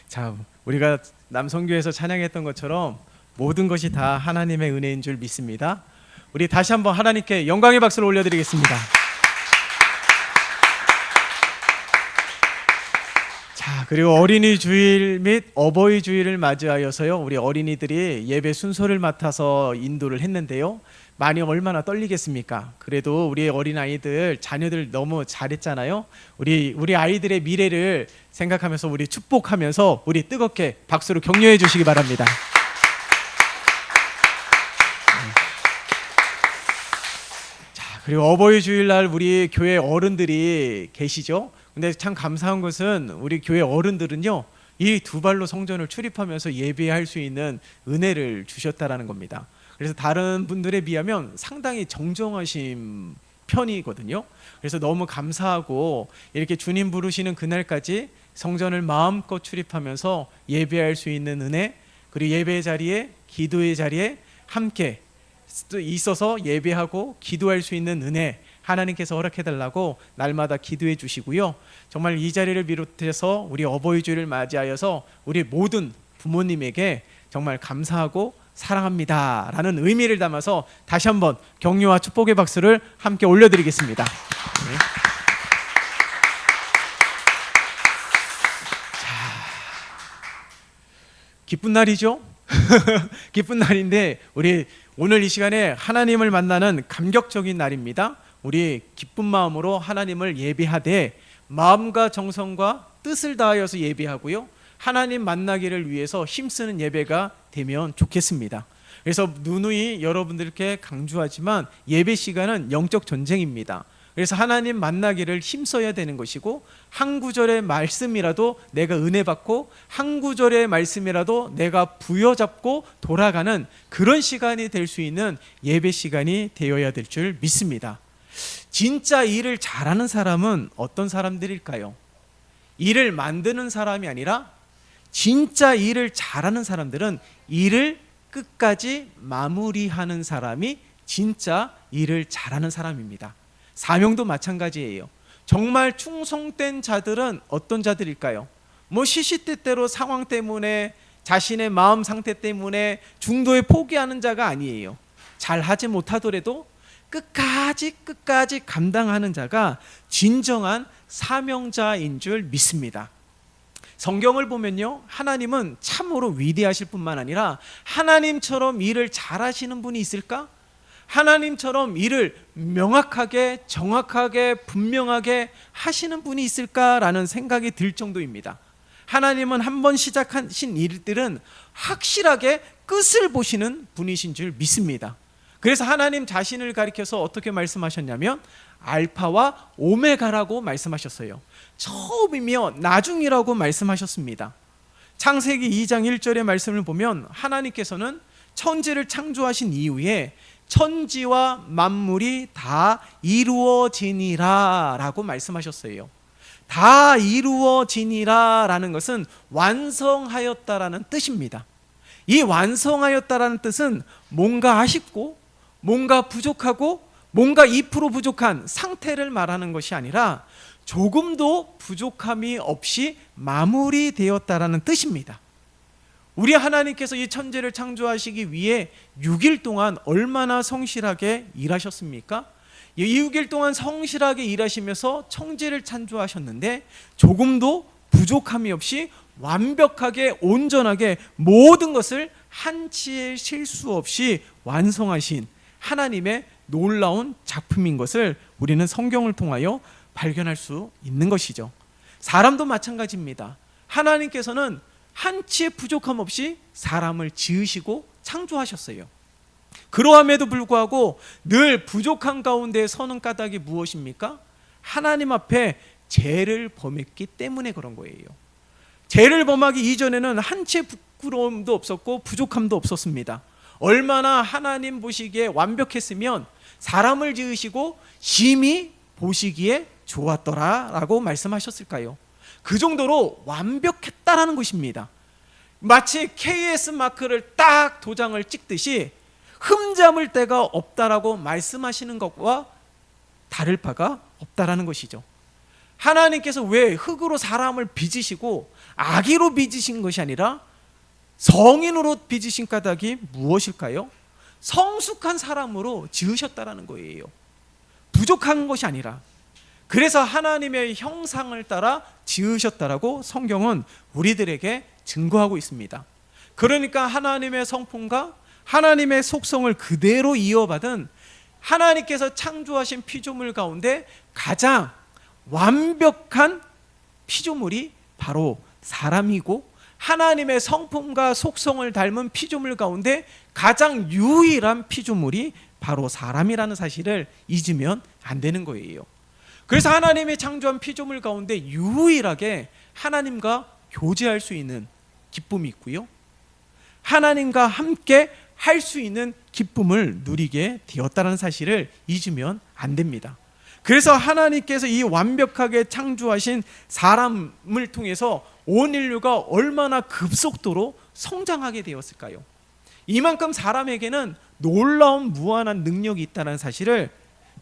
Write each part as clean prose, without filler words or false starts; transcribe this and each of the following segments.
자, 우리가 남성교에서 찬양했던 것처럼 모든 것이 다 하나님의 은혜인 줄 믿습니다. 우리 다시 한번 하나님께 영광의 박수를 올려드리겠습니다. 자, 그리고 어린이 주일 및 어버이 주일을 맞이하여서요, 우리 어린이들이 예배 순서를 맡아서 인도를 했는데요, 많이 얼마나 떨리겠습니까? 그래도 우리 어린 아이들, 자녀들 너무 잘했잖아요. 우리 아이들의 미래를 생각하면서 우리 축복하면서 우리 뜨겁게 박수로 격려해 주시기 바랍니다. 자, 그리고 어버이 주일날 우리 교회 어른들이 계시죠? 근데 참 감사한 것은 우리 교회 어른들은요, 이 두 발로 성전을 출입하면서 예배할 수 있는 은혜를 주셨다라는 겁니다. 그래서 다른 분들에 비하면 상당히 정정하신 편이거든요. 그래서 너무 감사하고, 이렇게 주님 부르시는 그날까지 성전을 마음껏 출입하면서 예배할 수 있는 은혜, 그리고 예배 자리에, 기도의 자리에 함께 있어서 예배하고 기도할 수 있는 은혜, 하나님께서 허락해달라고 날마다 기도해 주시고요. 정말 이 자리를 비롯해서 우리 어버이 주일을 맞이하여서 우리 모든 부모님에게 정말 감사하고 사랑합니다 라는 의미를 담아서 다시 한번 격려와 축복의 박수를 함께 올려드리겠습니다. 네. 기쁜 날이죠. 기쁜 날인데, 우리 오늘 이 시간에 하나님을 만나는 감격적인 날입니다. 우리 기쁜 마음으로 하나님을 예배하되 마음과 정성과 뜻을 다하여서 예배하고요, 하나님 만나기를 위해서 힘쓰는 예배가 되면 좋겠습니다. 그래서 누누이 여러분들께 강조하지만 예배 시간은 영적 전쟁입니다. 그래서 하나님 만나기를 힘써야 되는 것이고, 한 구절의 말씀이라도 내가 은혜 받고 한 구절의 말씀이라도 내가 부여잡고 돌아가는 그런 시간이 될 수 있는 예배 시간이 되어야 될 줄 믿습니다. 진짜 일을 잘하는 사람은 어떤 사람들일까요? 일을 만드는 사람이 아니라 진짜 일을 잘하는 사람들은 일을 끝까지 마무리하는 사람이 진짜 일을 잘하는 사람입니다. 사명도 마찬가지예요. 정말 충성된 자들은 어떤 자들일까요? 시시때때로 상황 때문에, 자신의 마음 상태 때문에 중도에 포기하는 자가 아니에요. 잘하지 못하더라도 끝까지 감당하는 자가 진정한 사명자인 줄 믿습니다. 성경을 보면요, 하나님은 참으로 위대하실 뿐만 아니라 하나님처럼 일을 잘하시는 분이 있을까? 하나님처럼 일을 명확하게, 정확하게, 분명하게 하시는 분이 있을까라는 생각이 들 정도입니다. 하나님은 한번 시작하신 일들은 확실하게 끝을 보시는 분이신 줄 믿습니다. 그래서 하나님 자신을 가리켜서 어떻게 말씀하셨냐면 알파와 오메가라고 말씀하셨어요. 처음이며 나중이라고 말씀하셨습니다. 창세기 2장 1절의 말씀을 보면 하나님께서는 천지를 창조하신 이후에 천지와 만물이 다 이루어지니라 라고 말씀하셨어요. 다 이루어지니라 라는 것은 완성하였다라는 뜻입니다. 이 완성하였다라는 뜻은 뭔가 아쉽고 뭔가 부족하고 뭔가 2% 부족한 상태를 말하는 것이 아니라 조금도 부족함이 없이 마무리되었다라는 뜻입니다. 우리 하나님께서 이 천지를 창조하시기 위해 6일 동안 얼마나 성실하게 일하셨습니까? 이 6일 동안 성실하게 일하시면서 천지를 창조하셨는데 조금도 부족함이 없이 완벽하게 온전하게 모든 것을 한치의 실수 없이 완성하신 하나님의 놀라운 작품인 것을 우리는 성경을 통하여 발견할 수 있는 것이죠. 사람도 마찬가지입니다. 하나님께서는 한치의 부족함 없이 사람을 지으시고 창조하셨어요. 그러함에도 불구하고 늘 부족한 가운데 서는 까닭이 무엇입니까? 하나님 앞에 죄를 범했기 때문에 그런 거예요. 죄를 범하기 이전에는 한치의 부끄러움도 없었고 부족함도 없었습니다. 얼마나 하나님 보시기에 완벽했으면 사람을 지으시고 심히 보시기에 좋았더라라고 말씀하셨을까요? 그 정도로 완벽했다라는 것입니다. 마치 KS 마크를 딱 도장을 찍듯이 흠잡을 데가 없다라고 말씀하시는 것과 다를 바가 없다라는 것이죠. 하나님께서 왜 흙으로 사람을 빚으시고 아기로 빚으신 것이 아니라 성인으로 빚으신 까닭이 무엇일까요? 성숙한 사람으로 지으셨다라는 거예요. 부족한 것이 아니라. 그래서 하나님의 형상을 따라 지으셨다라고 성경은 우리들에게 증거하고 있습니다. 그러니까 하나님의 성품과 하나님의 속성을 그대로 이어받은 하나님께서 창조하신 피조물 가운데 가장 완벽한 피조물이 바로 사람이고, 하나님의 성품과 속성을 닮은 피조물 가운데 가장 유일한 피조물이 바로 사람이라는 사실을 잊으면 안 되는 거예요. 그래서 하나님이 창조한 피조물 가운데 유일하게 하나님과 교제할 수 있는 기쁨이 있고요, 하나님과 함께 할 수 있는 기쁨을 누리게 되었다는 사실을 잊으면 안 됩니다. 그래서 하나님께서 이 완벽하게 창조하신 사람을 통해서 온 인류가 얼마나 급속도로 성장하게 되었을까요? 이만큼 사람에게는 놀라운 무한한 능력이 있다는 사실을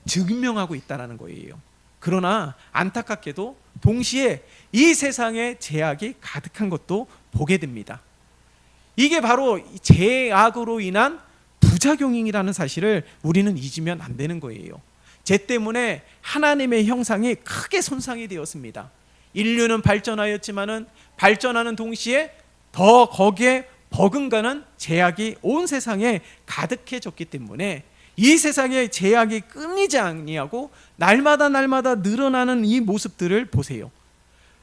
증명하고 있다는 거예요. 그러나 안타깝게도 동시에 이 세상에 제약이 가득한 것도 보게 됩니다. 이게 바로 죄악으로 인한 부작용이라는 사실을 우리는 잊으면 안 되는 거예요. 죄 때문에 하나님의 형상이 크게 손상이 되었습니다. 인류는 발전하였지만은 발전하는 동시에 더 거기에 버금가는 죄악이 온 세상에 가득해졌기 때문에 이 세상에 죄악이 끊이지 아니하고 날마다 늘어나는 이 모습들을 보세요.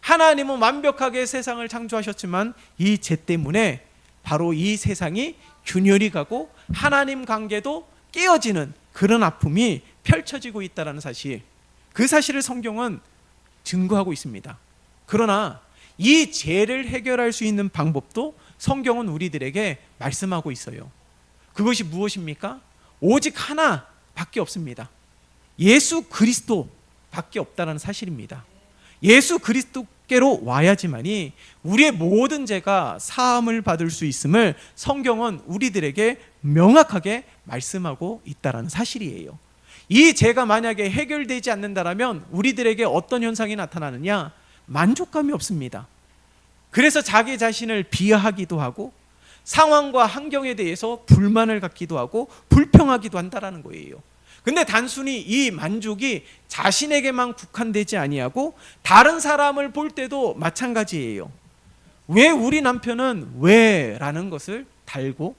하나님은 완벽하게 세상을 창조하셨지만 이 죄 때문에 바로 이 세상이 균열이 가고 하나님 관계도 깨어지는 그런 아픔이 펼쳐지고 있다는 사실, 그 사실을 성경은 증거하고 있습니다. 그러나 이 죄를 해결할 수 있는 방법도 성경은 우리들에게 말씀하고 있어요. 그것이 무엇입니까? 오직 하나밖에 없습니다. 예수 그리스도밖에 없다는 사실입니다. 예수 그리스도께로 와야지만이 우리의 모든 죄가 사함을 받을 수 있음을 성경은 우리들에게 명확하게 말씀하고 있다는 사실이에요. 이 죄가 만약에 해결되지 않는다면 우리들에게 어떤 현상이 나타나느냐? 만족감이 없습니다. 그래서 자기 자신을 비하하기도 하고 상황과 환경에 대해서 불만을 갖기도 하고 불평하기도 한다는 거예요. 근데 단순히 이 만족이 자신에게만 국한되지 아니하고 다른 사람을 볼 때도 마찬가지예요. 왜 우리 남편은 왜? 라는 것을 달고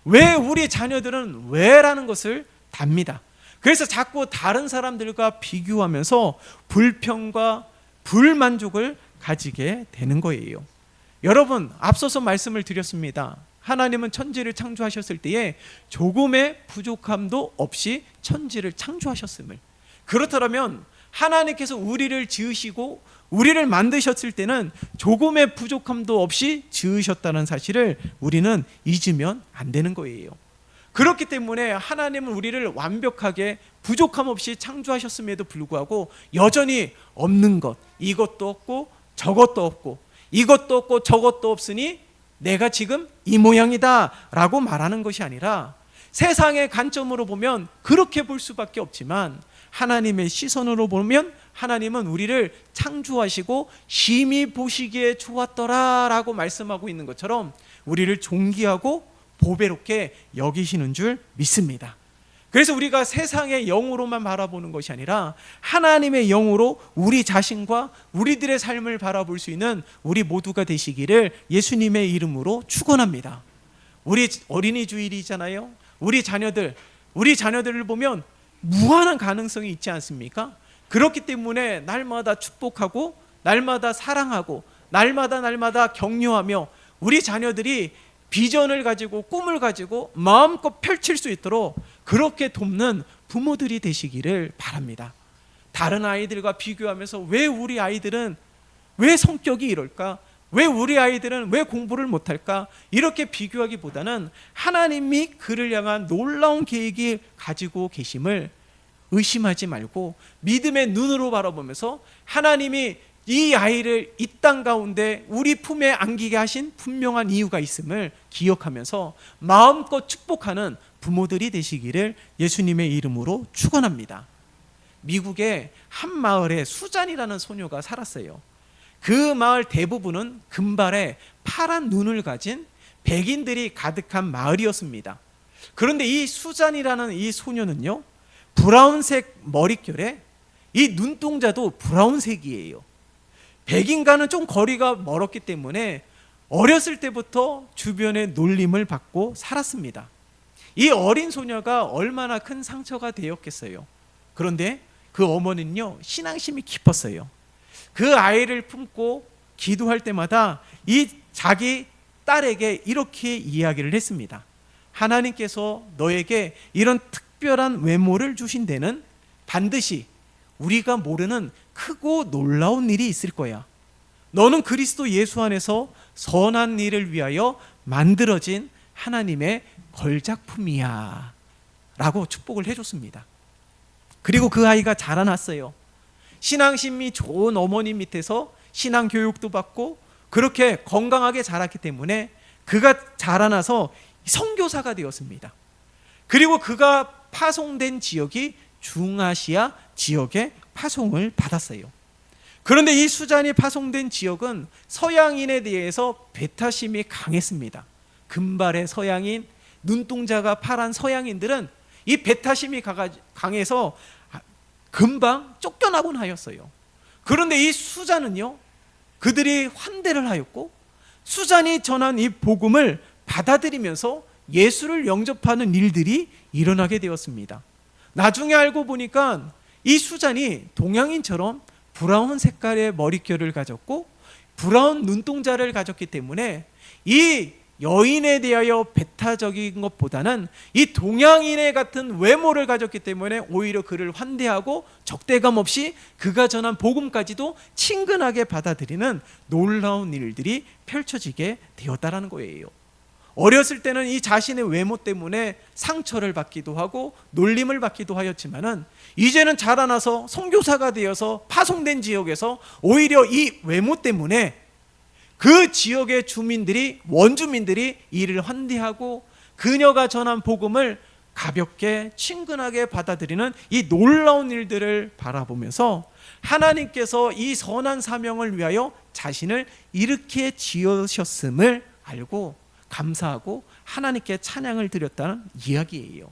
왜 우리 자녀들은 왜? 라는 것을 답니다. 그래서 자꾸 다른 사람들과 비교하면서 불평과 불만족을 가지게 되는 거예요. 여러분, 앞서서 말씀을 드렸습니다. 하나님은 천지를 창조하셨을 때에 조금의 부족함도 없이 천지를 창조하셨음을. 그렇다면 하나님께서 우리를 지으시고 우리를 만드셨을 때는 조금의 부족함도 없이 지으셨다는 사실을 우리는 잊으면 안 되는 거예요. 그렇기 때문에 하나님은 우리를 완벽하게 부족함 없이 창조하셨음에도 불구하고 여전히 없는 것, 이것도 없고 저것도 없고 이것도 없고 저것도 없으니 내가 지금 이 모양이다 라고 말하는 것이 아니라 세상의 관점으로 보면 그렇게 볼 수밖에 없지만 하나님의 시선으로 보면 하나님은 우리를 창조하시고 심히 보시기에 좋았더라 라고 말씀하고 있는 것처럼 우리를 존귀하고 보배롭게 여기시는 줄 믿습니다. 그래서 우리가 세상의 영으로만 바라보는 것이 아니라 하나님의 영으로 우리 자신과 우리들의 삶을 바라볼 수 있는 우리 모두가 되시기를 예수님의 이름으로 축원합니다. 우리 어린이 주일이잖아요. 우리 자녀들을 보면 무한한 가능성이 있지 않습니까? 그렇기 때문에 날마다 축복하고 날마다 사랑하고 날마다 격려하며 우리 자녀들이 비전을 가지고 꿈을 가지고 마음껏 펼칠 수 있도록 그렇게 돕는 부모들이 되시기를 바랍니다. 다른 아이들과 비교하면서 왜 우리 아이들은 왜 성격이 이럴까? 왜 우리 아이들은 왜 공부를 못할까? 이렇게 비교하기보다는 하나님이 그를 향한 놀라운 계획이 가지고 계심을 의심하지 말고 믿음의 눈으로 바라보면서 하나님이 이 아이를 이 땅 가운데 우리 품에 안기게 하신 분명한 이유가 있음을 기억하면서 마음껏 축복하는 부모들이 되시기를 예수님의 이름으로 축원합니다. 미국의 한 마을에 수잔이라는 소녀가 살았어요. 그 마을 대부분은 금발에 파란 눈을 가진 백인들이 가득한 마을이었습니다. 그런데 이 수잔이라는 이 소녀는요, 브라운색 머릿결에 이 눈동자도 브라운색이에요. 백인과는 좀 거리가 멀었기 때문에 어렸을 때부터 주변의 놀림을 받고 살았습니다. 이 어린 소녀가 얼마나 큰 상처가 되었겠어요. 그런데 그 어머니는요, 신앙심이 깊었어요. 그 아이를 품고 기도할 때마다 이 자기 딸에게 이렇게 이야기를 했습니다. 하나님께서 너에게 이런 특별한 외모를 주신 데는 반드시 우리가 모르는 크고 놀라운 일이 있을 거야. 너는 그리스도 예수 안에서 선한 일을 위하여 만들어진 하나님의 걸작품이야 라고 축복을 해줬습니다. 그리고 그 아이가 자라났어요. 신앙심이 좋은 어머니 밑에서 신앙 교육도 받고 그렇게 건강하게 자랐기 때문에 그가 자라나서 선교사가 되었습니다. 그리고 그가 파송된 지역이 중아시아 지역에 파송을 받았어요. 그런데 이 수잔이 파송된 지역은 서양인에 대해서 배타심이 강했습니다. 금발의 서양인, 눈동자가 파란 서양인들은 이 배타심이 강해서 금방 쫓겨나곤 하였어요. 그런데 이 수잔은요, 그들이 환대를 하였고 수잔이 전한 이 복음을 받아들이면서 예수를 영접하는 일들이 일어나게 되었습니다. 나중에 알고 보니까 이 수잔이 동양인처럼 브라운 색깔의 머릿결을 가졌고 브라운 눈동자를 가졌기 때문에 이 여인에 대하여 배타적인 것보다는 이 동양인의 같은 외모를 가졌기 때문에 오히려 그를 환대하고 적대감 없이 그가 전한 복음까지도 친근하게 받아들이는 놀라운 일들이 펼쳐지게 되었다는 거예요. 어렸을 때는 이 자신의 외모 때문에 상처를 받기도 하고 놀림을 받기도 하였지만은 이제는 자라나서 선교사가 되어서 파송된 지역에서 오히려 이 외모 때문에 그 지역의 주민들이, 원주민들이 이를 환대하고 그녀가 전한 복음을 가볍게 친근하게 받아들이는 이 놀라운 일들을 바라보면서 하나님께서 이 선한 사명을 위하여 자신을 이렇게 지으셨음을 알고 감사하고 하나님께 찬양을 드렸다는 이야기예요.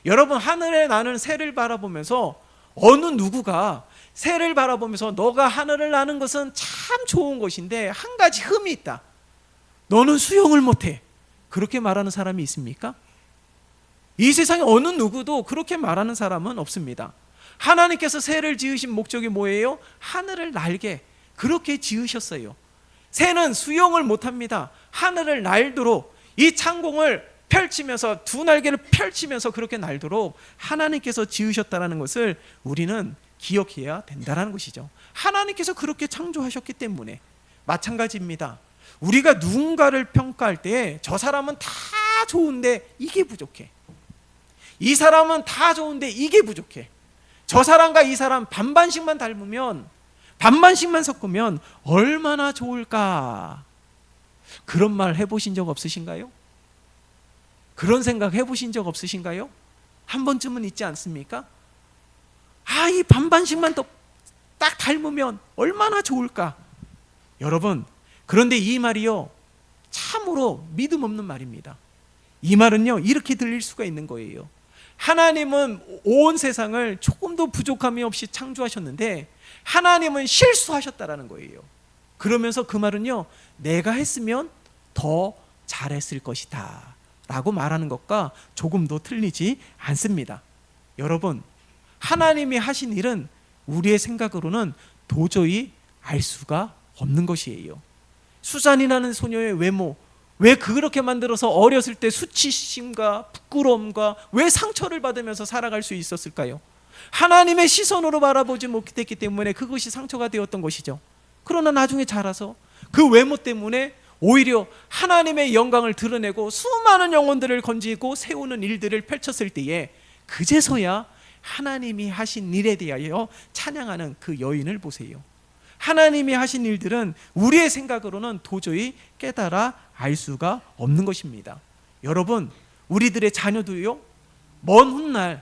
여러분, 하늘에 나는 새를 바라보면서 어느 누구가 새를 바라보면서 너가 하늘을 나는 것은 참 좋은 것인데 한 가지 흠이 있다. 너는 수영을 못해. 그렇게 말하는 사람이 있습니까? 이 세상에 어느 누구도 그렇게 말하는 사람은 없습니다. 하나님께서 새를 지으신 목적이 뭐예요? 하늘을 날게 그렇게 지으셨어요. 새는 수영을 못합니다. 하늘을 날도록 이 창공을 펼치면서 두 날개를 펼치면서 그렇게 날도록 하나님께서 지으셨다는 것을 우리는 기억해야 된다는 것이죠. 하나님께서 그렇게 창조하셨기 때문에. 마찬가지입니다. 우리가 누군가를 평가할 때 저 사람은 다 좋은데 이게 부족해. 이 사람은 다 좋은데 이게 부족해. 저 사람과 이 사람 반반씩만 닮으면, 반반씩만 섞으면 얼마나 좋을까. 그런 말 해보신 적 없으신가요? 그런 생각 해보신 적 없으신가요? 한 번쯤은 있지 않습니까? 이 반반씩만 더 딱 닮으면 얼마나 좋을까. 여러분, 그런데 이 말이요, 참으로 믿음 없는 말입니다. 이 말은요, 이렇게 들릴 수가 있는 거예요. 하나님은 온 세상을 조금도 부족함이 없이 창조하셨는데 하나님은 실수하셨다라는 거예요. 그러면서 그 말은요, 내가 했으면 더 잘했을 것이다 라고 말하는 것과 조금도 틀리지 않습니다. 여러분, 하나님이 하신 일은 우리의 생각으로는 도저히 알 수가 없는 것이에요. 수잔이라는 소녀의 외모, 왜 그렇게 만들어서 어렸을 때 수치심과 부끄러움과 왜 상처를 받으면서 살아갈 수 있었을까요? 하나님의 시선으로 바라보지 못했기 때문에 그것이 상처가 되었던 것이죠. 그러나 나중에 자라서 그 외모 때문에 오히려 하나님의 영광을 드러내고 수많은 영혼들을 건지고 세우는 일들을 펼쳤을 때에 그제서야 하나님이 하신 일에 대하여 찬양하는 그 여인을 보세요. 하나님이 하신 일들은 우리의 생각으로는 도저히 깨달아 알 수가 없는 것입니다. 여러분, 우리들의 자녀도요, 먼 훗날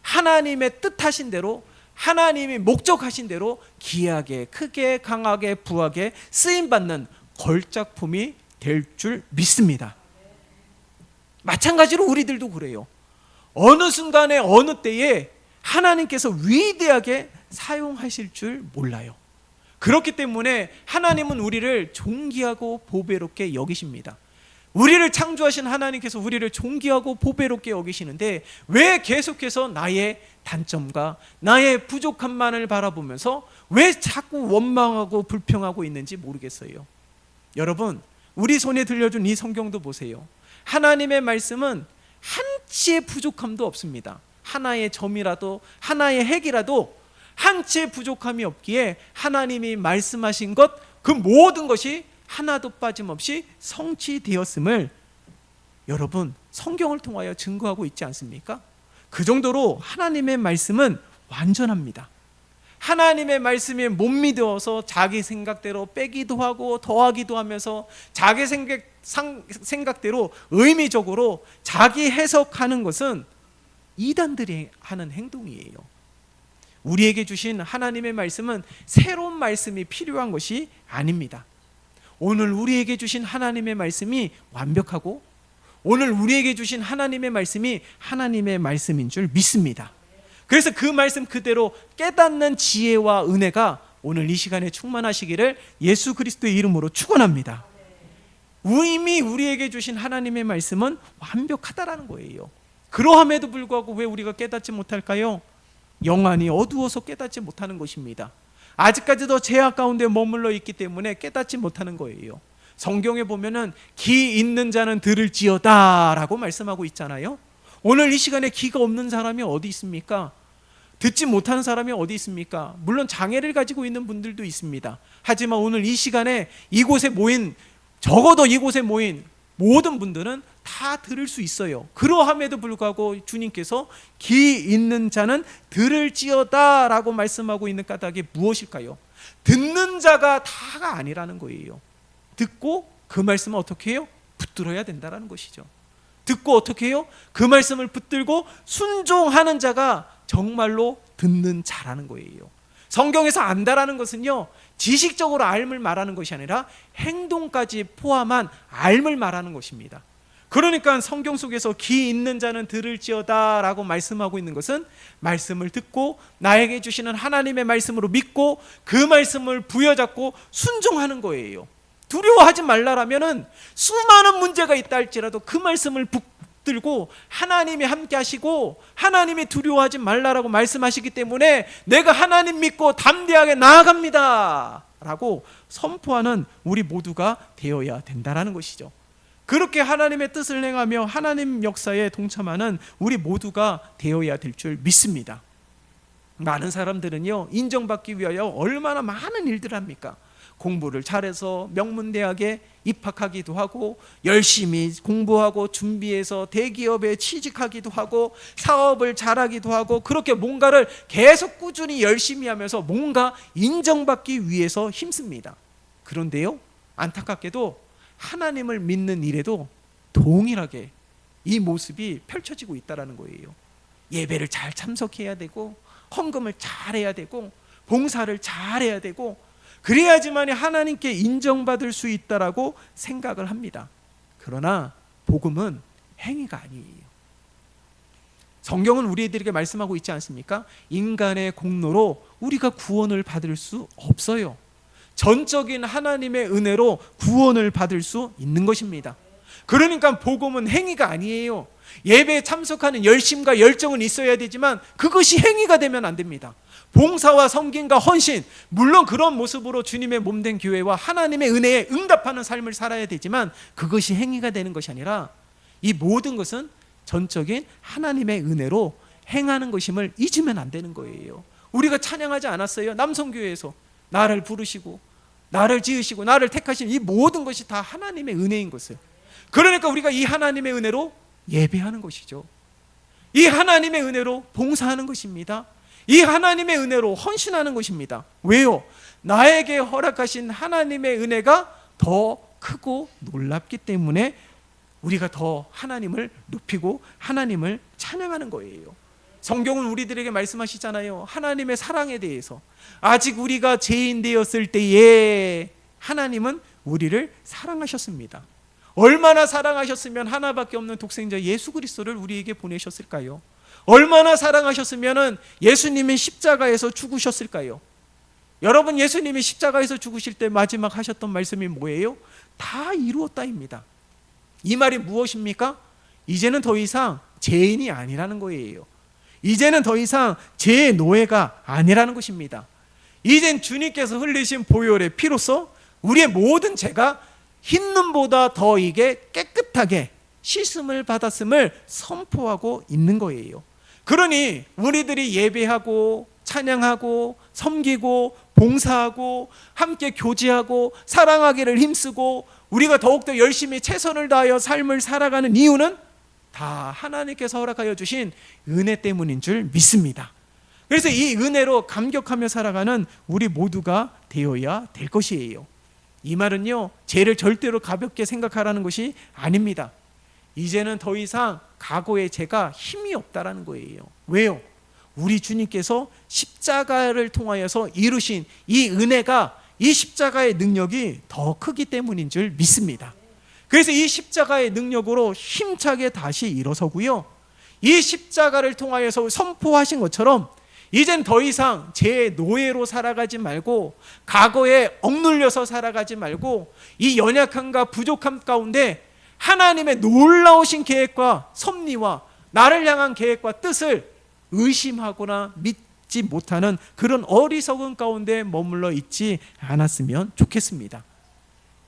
하나님의 뜻하신 대로 하나님이 목적하신 대로 귀하게, 크게, 강하게, 부하게 쓰임받는 걸작품이 될 줄 믿습니다. 마찬가지로 우리들도 그래요. 어느 순간에 어느 때에 하나님께서 위대하게 사용하실 줄 몰라요. 그렇기 때문에 하나님은 우리를 존귀하고 보배롭게 여기십니다. 우리를 창조하신 하나님께서 우리를 존귀하고 보배롭게 여기시는데 왜 계속해서 나의 단점과 나의 부족함만을 바라보면서 왜 자꾸 원망하고 불평하고 있는지 모르겠어요. 여러분, 우리 손에 들려준 이 성경도 보세요. 하나님의 말씀은 한치의 부족함도 없습니다. 하나의 점이라도, 하나의 핵이라도 한치의 부족함이 없기에 하나님이 말씀하신 것, 그 모든 것이 하나도 빠짐없이 성취되었음을 여러분 성경을 통하여 증거하고 있지 않습니까? 그 정도로 하나님의 말씀은 완전합니다. 하나님의 말씀에 못 믿어서 자기 생각대로 빼기도 하고 더하기도 하면서 자기 생각대로 의미적으로 자기 해석하는 것은 이단들이 하는 행동이에요. 우리에게 주신 하나님의 말씀은 새로운 말씀이 필요한 것이 아닙니다. 오늘 우리에게 주신 하나님의 말씀이 완벽하고 오늘 우리에게 주신 하나님의 말씀이 하나님의 말씀인 줄 믿습니다. 그래서 그 말씀 그대로 깨닫는 지혜와 은혜가 오늘 이 시간에 충만하시기를 예수 그리스도의 이름으로 축원합니다. 이미 우리에게 주신 하나님의 말씀은 완벽하다라는 거예요. 그러함에도 불구하고 왜 우리가 깨닫지 못할까요? 영안이 어두워서 깨닫지 못하는 것입니다. 아직까지도 죄악 가운데 머물러 있기 때문에 깨닫지 못하는 거예요. 성경에 보면은 귀 있는 자는 들을지어다 라고 말씀하고 있잖아요. 오늘 이 시간에 귀가 없는 사람이 어디 있습니까? 듣지 못하는 사람이 어디 있습니까? 물론 장애를 가지고 있는 분들도 있습니다. 하지만 오늘 이 시간에 이곳에 모인, 적어도 이곳에 모인 모든 분들은 다 들을 수 있어요. 그러함에도 불구하고 주님께서 귀 있는 자는 들을지어다 라고 말씀하고 있는 까닭이 무엇일까요? 듣는 자가 다가 아니라는 거예요. 듣고 그 말씀을 어떻게 해요? 붙들어야 된다는 것이죠. 듣고 어떻게 해요? 그 말씀을 붙들고 순종하는 자가 정말로 듣는 자라는 거예요. 성경에서 안다라는 것은요, 지식적으로 알을 말하는 것이 아니라 행동까지 포함한 알을 말하는 것입니다. 그러니까 성경 속에서 귀 있는 자는 들을지어다 라고 말씀하고 있는 것은 말씀을 듣고 나에게 주시는 하나님의 말씀으로 믿고 그 말씀을 부여잡고 순종하는 거예요. 두려워하지 말라라면은 수많은 문제가 있다 할지라도 그 말씀을 붙들고 하나님이 함께 하시고 하나님이 두려워하지 말라라고 말씀하시기 때문에 내가 하나님 믿고 담대하게 나아갑니다 라고 선포하는 우리 모두가 되어야 된다는 것이죠. 그렇게 하나님의 뜻을 행하며 하나님 역사에 동참하는 우리 모두가 되어야 될 줄 믿습니다. 많은 사람들은요, 인정받기 위하여 얼마나 많은 일들을 합니까? 공부를 잘해서 명문대학에 입학하기도 하고 열심히 공부하고 준비해서 대기업에 취직하기도 하고 사업을 잘하기도 하고 그렇게 뭔가를 계속 꾸준히 열심히 하면서 뭔가 인정받기 위해서 힘씁니다. 그런데요, 안타깝게도 하나님을 믿는 일에도 동일하게 이 모습이 펼쳐지고 있다는 거예요. 예배를 잘 참석해야 되고 헌금을 잘해야 되고 봉사를 잘해야 되고 그래야지만 하나님께 인정받을 수 있다라고 생각을 합니다. 그러나 복음은 행위가 아니에요. 성경은 우리들에게 말씀하고 있지 않습니까? 인간의 공로로 우리가 구원을 받을 수 없어요. 전적인 하나님의 은혜로 구원을 받을 수 있는 것입니다. 그러니까 복음은 행위가 아니에요. 예배에 참석하는 열심과 열정은 있어야 되지만 그것이 행위가 되면 안 됩니다. 봉사와 섬김과 헌신, 물론 그런 모습으로 주님의 몸된 교회와 하나님의 은혜에 응답하는 삶을 살아야 되지만 그것이 행위가 되는 것이 아니라 이 모든 것은 전적인 하나님의 은혜로 행하는 것임을 잊으면 안 되는 거예요. 우리가 찬양하지 않았어요? 남성교회에서 나를 부르시고 나를 지으시고 나를 택하신 이 모든 것이 다 하나님의 은혜인 것을, 그러니까 우리가 이 하나님의 은혜로 예배하는 것이죠. 이 하나님의 은혜로 봉사하는 것입니다. 이 하나님의 은혜로 헌신하는 것입니다. 왜요? 나에게 허락하신 하나님의 은혜가 더 크고 놀랍기 때문에 우리가 더 하나님을 높이고 하나님을 찬양하는 거예요. 성경은 우리들에게 말씀하시잖아요. 하나님의 사랑에 대해서. 아직 우리가 죄인 되었을 때에 하나님은 우리를 사랑하셨습니다. 얼마나 사랑하셨으면 하나밖에 없는 독생자 예수 그리스도를 우리에게 보내셨을까요? 얼마나 사랑하셨으면 예수님이 십자가에서 죽으셨을까요? 여러분, 예수님이 십자가에서 죽으실 때 마지막 하셨던 말씀이 뭐예요? 다 이루었다입니다. 이 말이 무엇입니까? 이제는 더 이상 죄인이 아니라는 거예요. 이제는 더 이상 죄의 노예가 아니라는 것입니다. 이젠 주님께서 흘리신 보혈의 피로써 우리의 모든 죄가 흰눈보다 더 이게 깨끗하게 씻음을 받았음을 선포하고 있는 거예요. 그러니 우리들이 예배하고 찬양하고 섬기고 봉사하고 함께 교제하고 사랑하기를 힘쓰고 우리가 더욱더 열심히 최선을 다하여 삶을 살아가는 이유는 다 하나님께서 허락하여 주신 은혜 때문인 줄 믿습니다. 그래서 이 은혜로 감격하며 살아가는 우리 모두가 되어야 될 것이에요. 이 말은요, 죄를 절대로 가볍게 생각하라는 것이 아닙니다. 이제는 더 이상 과거의 죄가 힘이 없다라는 거예요. 왜요? 우리 주님께서 십자가를 통하여서 이루신 이 은혜가, 이 십자가의 능력이 더 크기 때문인 줄 믿습니다. 그래서 이 십자가의 능력으로 힘차게 다시 일어서고요, 이 십자가를 통하여서 선포하신 것처럼 이젠 더 이상 죄의 노예로 살아가지 말고, 과거에 억눌려서 살아가지 말고, 이 연약함과 부족함 가운데 하나님의 놀라우신 계획과 섭리와 나를 향한 계획과 뜻을 의심하거나 믿지 못하는 그런 어리석은 가운데 머물러 있지 않았으면 좋겠습니다.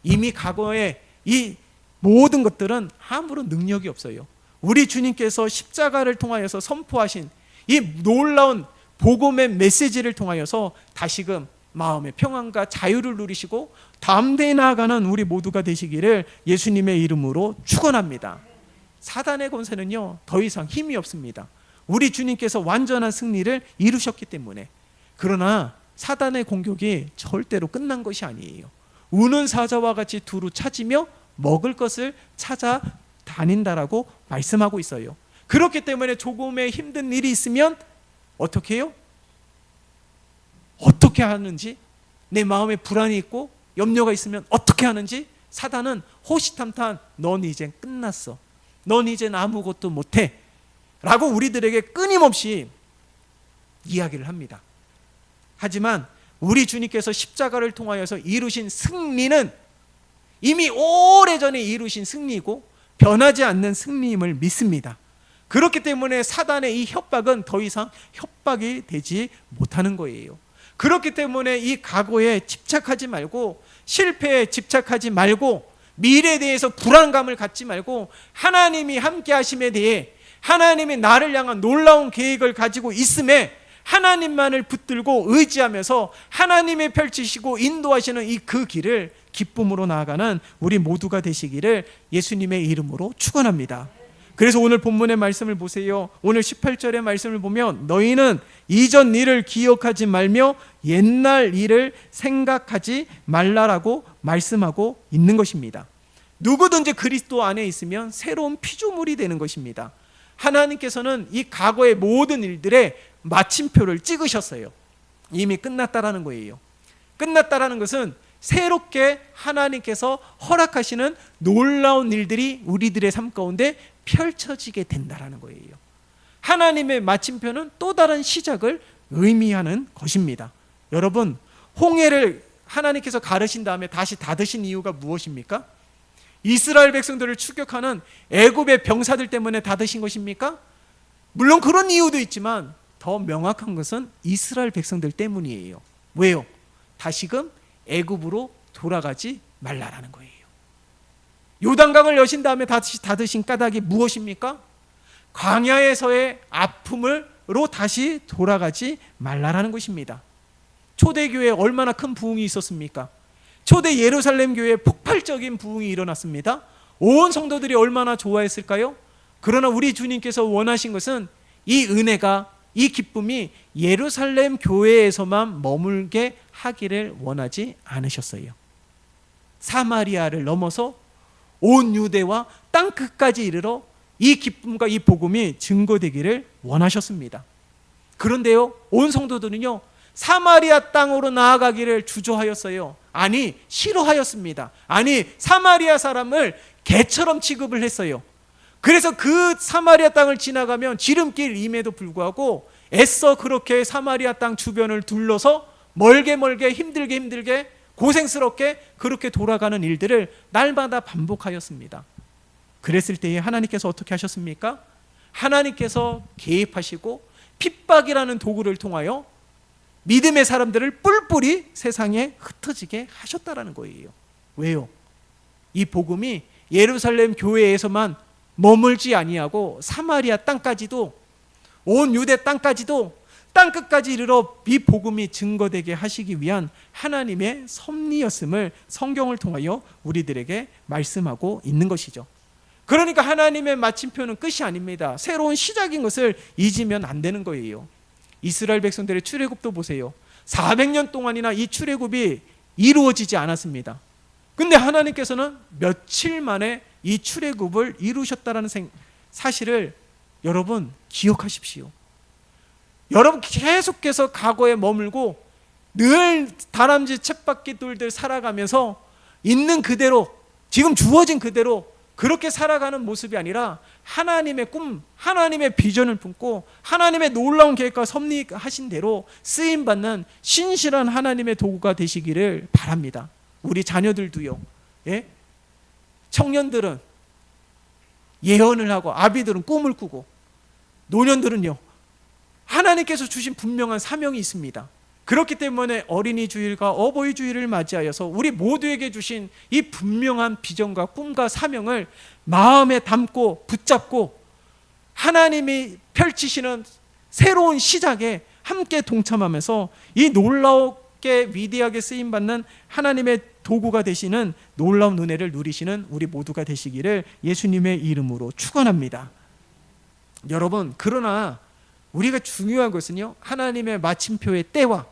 이미 과거에 이 모든 것들은 아무런 능력이 없어요. 우리 주님께서 십자가를 통하여서 선포하신 이 놀라운 복음의 메시지를 통하여서 다시금 마음의 평안과 자유를 누리시고 담대히 나아가는 우리 모두가 되시기를 예수님의 이름으로 축원합니다. 사단의 권세는요, 더 이상 힘이 없습니다. 우리 주님께서 완전한 승리를 이루셨기 때문에. 그러나 사단의 공격이 절대로 끝난 것이 아니에요. 우는 사자와 같이 두루 찾으며 먹을 것을 찾아 다닌다라고 말씀하고 있어요. 그렇기 때문에 조금의 힘든 일이 있으면 어떻게 해요? 어떻게 하는지, 내 마음에 불안이 있고 염려가 있으면 어떻게 하는지, 사단은 호시탐탐 넌 이젠 끝났어, 넌 이젠 아무것도 못해 라고 우리들에게 끊임없이 이야기를 합니다. 하지만 우리 주님께서 십자가를 통하여서 이루신 승리는 이미 오래전에 이루신 승리이고 변하지 않는 승리임을 믿습니다. 그렇기 때문에 사단의 이 협박은 더 이상 협박이 되지 못하는 거예요. 그렇기 때문에 이 과거에 집착하지 말고, 실패에 집착하지 말고, 미래에 대해서 불안감을 갖지 말고, 하나님이 함께 하심에 대해, 하나님이 나를 향한 놀라운 계획을 가지고 있음에 하나님만을 붙들고 의지하면서 하나님이 펼치시고 인도하시는 이 그 길을 기쁨으로 나아가는 우리 모두가 되시기를 예수님의 이름으로 축원합니다. 그래서 오늘 본문의 말씀을 보세요. 오늘 18절의 말씀을 보면 너희는 이전 일을 기억하지 말며 옛날 일을 생각하지 말라라고 말씀하고 있는 것입니다. 누구든지 그리스도 안에 있으면 새로운 피조물이 되는 것입니다. 하나님께서는 이 과거의 모든 일들의 마침표를 찍으셨어요. 이미 끝났다라는 거예요. 끝났다라는 것은 새롭게 하나님께서 허락하시는 놀라운 일들이 우리들의 삶 가운데 펼쳐지게 된다라는 거예요. 하나님의 마침표는 또 다른 시작을 의미하는 것입니다. 여러분, 홍해를 하나님께서 가르신 다음에 다시 닫으신 이유가 무엇입니까? 이스라엘 백성들을 추격하는 애굽의 병사들 때문에 닫으신 것입니까? 물론 그런 이유도 있지만 더 명확한 것은 이스라엘 백성들 때문이에요. 왜요? 다시금 애굽으로 돌아가지 말라라는 거예요. 요단강을 여신 다음에 다시 닫으신 까닭이 무엇입니까? 광야에서의 아픔으로 다시 돌아가지 말라라는 것입니다. 초대교회에 얼마나 큰 부흥이 있었습니까? 초대 예루살렘 교회에 폭발적인 부흥이 일어났습니다. 온 성도들이 얼마나 좋아했을까요? 그러나 우리 주님께서 원하신 것은 이 은혜가, 이 기쁨이 예루살렘 교회에서만 머물게 하기를 원하지 않으셨어요. 사마리아를 넘어서 온 유대와 땅 끝까지 이르러 이 기쁨과 이 복음이 증거되기를 원하셨습니다. 그런데요, 온 성도들은요, 사마리아 땅으로 나아가기를 주저하였어요. 아니, 싫어하였습니다. 아니, 사마리아 사람을 개처럼 취급을 했어요. 그래서 그 사마리아 땅을 지나가면 지름길임에도 불구하고 애써 그렇게 사마리아 땅 주변을 둘러서 멀게 힘들게 고생스럽게 그렇게 돌아가는 일들을 날마다 반복하였습니다. 그랬을 때에 하나님께서 어떻게 하셨습니까? 하나님께서 개입하시고 핍박이라는 도구를 통하여 믿음의 사람들을 뿔뿔이 세상에 흩어지게 하셨다라는 거예요. 왜요? 이 복음이 예루살렘 교회에서만 머물지 아니하고 사마리아 땅까지도, 온 유대 땅까지도, 땅끝까지 이르러 이 복음이 증거되게 하시기 위한 하나님의 섭리였음을 성경을 통하여 우리들에게 말씀하고 있는 것이죠. 그러니까 하나님의 마침표는 끝이 아닙니다. 새로운 시작인 것을 잊으면 안 되는 거예요. 이스라엘 백성들의 출애굽도 보세요. 400년 동안이나 이 출애굽이 이루어지지 않았습니다. 근데 하나님께서는 며칠 만에 이 출애굽을 이루셨다는 사실을 여러분 기억하십시오. 여러분 계속해서 과거에 머물고 늘 다람쥐 쳇바퀴 돌들 살아가면서 있는 그대로, 지금 주어진 그대로 그렇게 살아가는 모습이 아니라 하나님의 꿈, 하나님의 비전을 품고 하나님의 놀라운 계획과 섭리하신 대로 쓰임받는 신실한 하나님의 도구가 되시기를 바랍니다. 우리 자녀들도요. 예? 청년들은 예언을 하고 아비들은 꿈을 꾸고 노년들은요, 하나님께서 주신 분명한 사명이 있습니다. 그렇기 때문에 어린이 주일과 어버이 주일을 맞이하여서 우리 모두에게 주신 이 분명한 비전과 꿈과 사명을 마음에 담고 붙잡고 하나님이 펼치시는 새로운 시작에 함께 동참하면서 이 놀랍게 위대하게 쓰임받는 하나님의 도구가 되시는 놀라운 은혜를 누리시는 우리 모두가 되시기를 예수님의 이름으로 축원합니다. 여러분, 그러나 우리가 중요한 것은요, 하나님의 마침표의 때와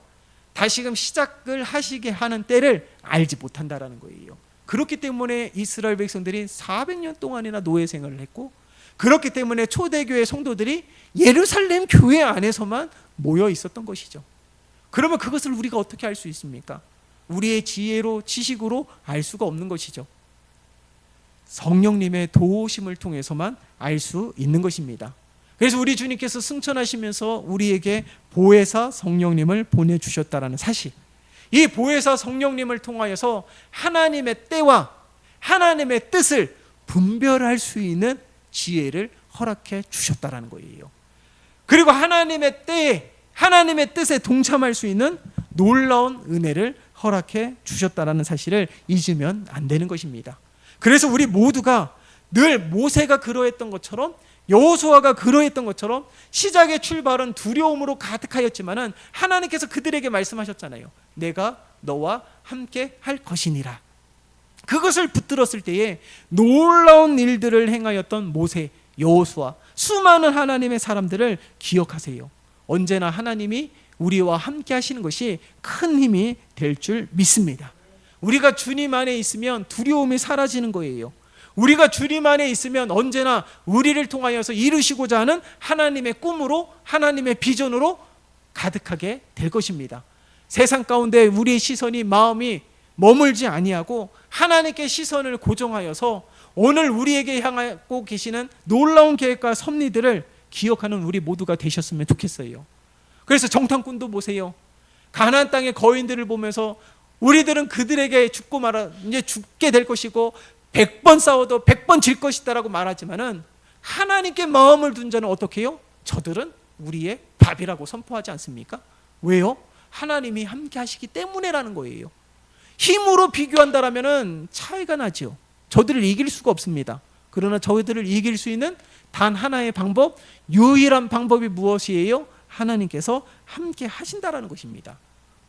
다시금 시작을 하시게 하는 때를 알지 못한다라는 거예요. 그렇기 때문에 이스라엘 백성들이 400년 동안이나 노예 생활을 했고, 그렇기 때문에 초대교회 성도들이 예루살렘 교회 안에서만 모여 있었던 것이죠. 그러면 그것을 우리가 어떻게 알 수 있습니까? 우리의 지혜로, 지식으로 알 수가 없는 것이죠. 성령님의 도우심을 통해서만 알 수 있는 것입니다. 그래서 우리 주님께서 승천하시면서 우리에게 보혜사 성령님을 보내주셨다라는 사실, 이 보혜사 성령님을 통하여서 하나님의 때와 하나님의 뜻을 분별할 수 있는 지혜를 허락해 주셨다라는 거예요. 그리고 하나님의 때에, 하나님의 뜻에 동참할 수 있는 놀라운 은혜를 허락해 주셨다라는 사실을 잊으면 안 되는 것입니다. 그래서 우리 모두가 늘 모세가 그러했던 것처럼, 여호수아가 그러했던 것처럼 시작의 출발은 두려움으로 가득하였지만은 하나님께서 그들에게 말씀하셨잖아요. 내가 너와 함께 할 것이니라. 그것을 붙들었을 때에 놀라운 일들을 행하였던 모세, 여호수아, 수많은 하나님의 사람들을 기억하세요. 언제나 하나님이 우리와 함께 하시는 것이 큰 힘이 될 줄 믿습니다. 우리가 주님 안에 있으면 두려움이 사라지는 거예요. 우리가 주님 안에 있으면 언제나 우리를 통하여서 이루시고자 하는 하나님의 꿈으로, 하나님의 비전으로 가득하게 될 것입니다. 세상 가운데 우리의 시선이, 마음이 머물지 아니하고 하나님께 시선을 고정하여서 오늘 우리에게 향하고 계시는 놀라운 계획과 섭리들을 기억하는 우리 모두가 되셨으면 좋겠어요. 그래서 정탐꾼도 보세요. 가나안 땅의 거인들을 보면서 우리들은 그들에게 죽고 말아, 이제 죽게 될 것이고 100번 싸워도 100번 질 것이다라고 말하지만은 하나님께 마음을 둔 자는 어떻게 해요? 저들은 우리의 밥이라고 선포하지 않습니까? 왜요? 하나님이 함께 하시기 때문에라는 거예요. 힘으로 비교한다라면은 차이가 나죠. 저들을 이길 수가 없습니다. 그러나 저희들을 이길 수 있는 단 하나의 방법, 유일한 방법이 무엇이에요? 하나님께서 함께 하신다라는 것입니다.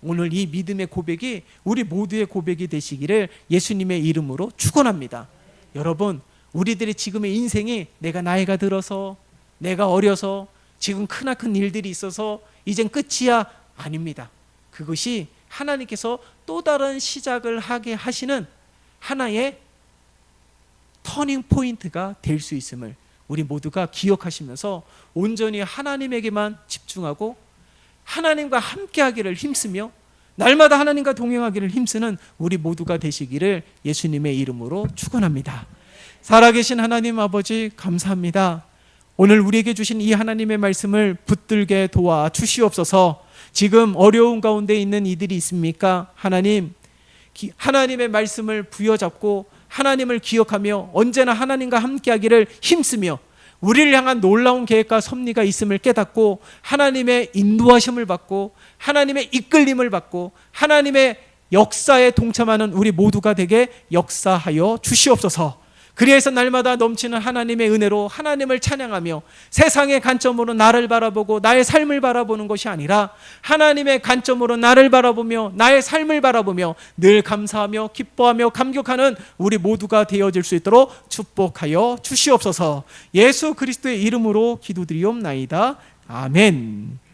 오늘 이 믿음의 고백이 우리 모두의 고백이 되시기를 예수님의 이름으로 축원합니다. 여러분, 우리들의 지금의 인생이 내가 나이가 들어서, 내가 어려서, 지금 크나큰 일들이 있어서 이젠 끝이야, 아닙니다. 그것이 하나님께서 또 다른 시작을 하게 하시는 하나의 터닝 포인트가 될 수 있음을 우리 모두가 기억하시면서 온전히 하나님에게만 집중하고 하나님과 함께하기를 힘쓰며 날마다 하나님과 동행하기를 힘쓰는 우리 모두가 되시기를 예수님의 이름으로 축원합니다. 살아계신 하나님 아버지 감사합니다. 오늘 우리에게 주신 이 하나님의 말씀을 붙들게 도와 주시옵소서. 지금 어려운 가운데 있는 이들이 있습니까? 하나님, 하나님의 말씀을 부여잡고 하나님을 기억하며 언제나 하나님과 함께하기를 힘쓰며 우리를 향한 놀라운 계획과 섭리가 있음을 깨닫고 하나님의 인도하심을 받고 하나님의 이끌림을 받고 하나님의 역사에 동참하는 우리 모두가 되게 역사하여 주시옵소서. 그리해서 날마다 넘치는 하나님의 은혜로 하나님을 찬양하며 세상의 관점으로 나를 바라보고 나의 삶을 바라보는 것이 아니라 하나님의 관점으로 나를 바라보며 나의 삶을 바라보며 늘 감사하며 기뻐하며 감격하는 우리 모두가 되어질 수 있도록 축복하여 주시옵소서. 예수 그리스도의 이름으로 기도드리옵나이다. 아멘.